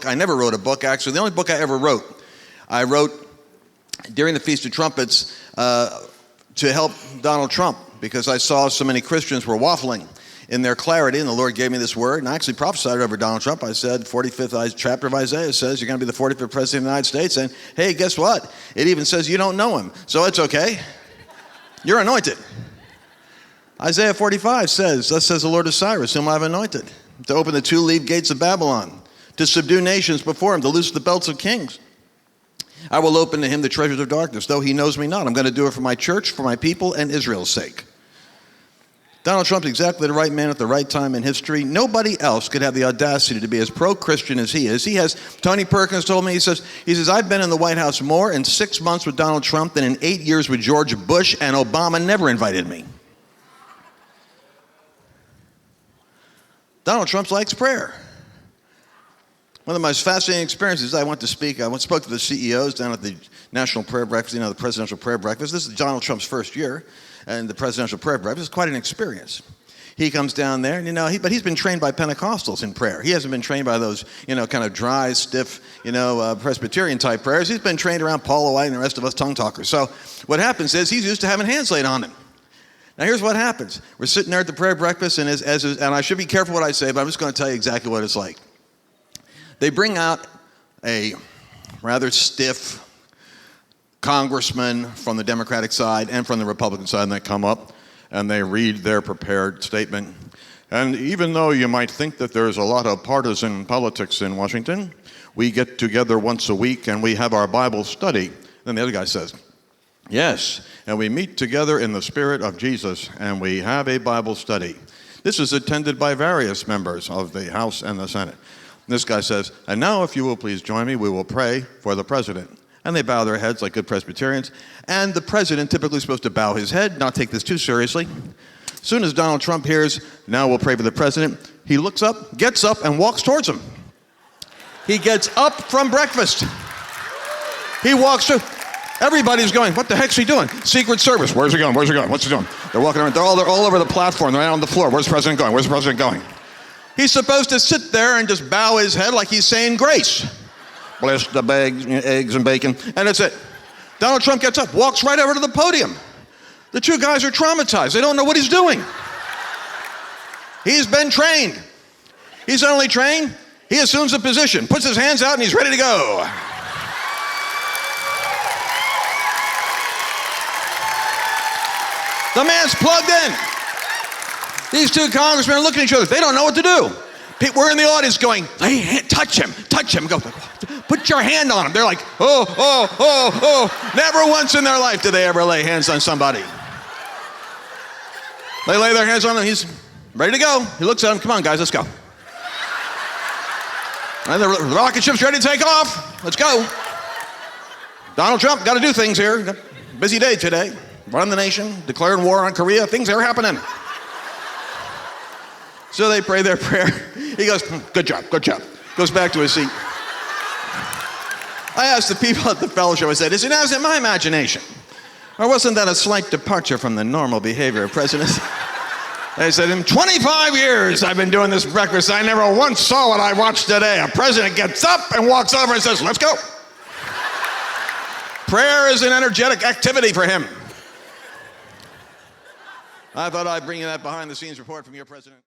book. I never wrote a book, actually. The only book I ever wrote, I wrote during the Feast of Trumpets to help Donald Trump, because I saw so many Christians were waffling in their clarity, and the Lord gave me this word, and I actually prophesied over Donald Trump. I said, 45th chapter of Isaiah says you're going to be the 45th president of the United States, and hey, guess what? It even says you don't know him, so it's okay. You're anointed. Isaiah 45 says, thus says the Lord of Cyrus, whom I have anointed, to open the two-leaved gates of Babylon, to subdue nations before him, to loose the belts of kings. I will open to him the treasures of darkness, though he knows me not. I'm going to do it for my church, for my people, and Israel's sake. Donald Trump's exactly the right man at the right time in history. Nobody else could have the audacity to be as pro-Christian as he is. He has, Tony Perkins told me, he says, I've been in the White House more in 6 months with Donald Trump than in 8 years with George Bush, and Obama never invited me. Donald Trump likes prayer. One of the most fascinating experiences, I went to speak, spoke to the CEOs down at the National Prayer Breakfast, the Presidential Prayer Breakfast. This is Donald Trump's first year, and the Presidential Prayer Breakfast is quite an experience. He comes down there, and, but he's been trained by Pentecostals in prayer. He hasn't been trained by those, kind of dry, stiff, Presbyterian-type prayers. He's been trained around Paul White and the rest of us tongue talkers. So what happens is he's used to having hands laid on him. Now, here's what happens. We're sitting there at the prayer breakfast, and and I should be careful what I say, but I'm just going to tell you exactly what it's like. They bring out a rather stiff congressman from the Democratic side and from the Republican side, and they come up and they read their prepared statement. And even though you might think that there's a lot of partisan politics in Washington, we get together once a week and we have our Bible study. Then the other guy says, yes, and we meet together in the Spirit of Jesus, and we have a Bible study. This is attended by various members of the House and the Senate. This guy says, and now if you will please join me, we will pray for the president. And they bow their heads like good Presbyterians. And the president typically is supposed to bow his head, not take this too seriously. As soon as Donald Trump hears, now we'll pray for the president, he looks up, gets up, and walks towards him. He gets up from breakfast. He walks through. Everybody's going, what the heck's he doing? Secret Service, where's he going? Where's he going? What's he doing? They're walking around, they're all over the platform, they're out on the floor. Where's the president going? Where's the president going? He's supposed to sit there and just bow his head like he's saying grace. Bless the eggs and bacon, and that's it. Donald Trump gets up, walks right over to the podium. The two guys are traumatized. They don't know what he's doing. He's been trained. He's not only trained, he assumes a position, puts his hands out, and he's ready to go. The man's plugged in. These two congressmen are looking at each other. They don't know what to do. We're in the audience going, touch him. Go, put your hand on him. They're like, oh. Never once in their life do they ever lay hands on somebody. They lay their hands on him. He's ready to go. He looks at them. Come on, guys, let's go. And the rocket ship's ready to take off. Let's go. Donald Trump, got to do things here. Busy day today. Run the nation, declaring war on Korea. Things are happening. So they pray their prayer. He goes, good job. Goes back to his seat. I asked the people at the fellowship, I said, is it my imagination? Or wasn't that a slight departure from the normal behavior of presidents? They said, in 25 years I've been doing this breakfast, I never once saw what I watched today. A president gets up and walks over and says, let's go. Prayer is an energetic activity for him. I thought I'd bring you that behind-the-scenes report from your president.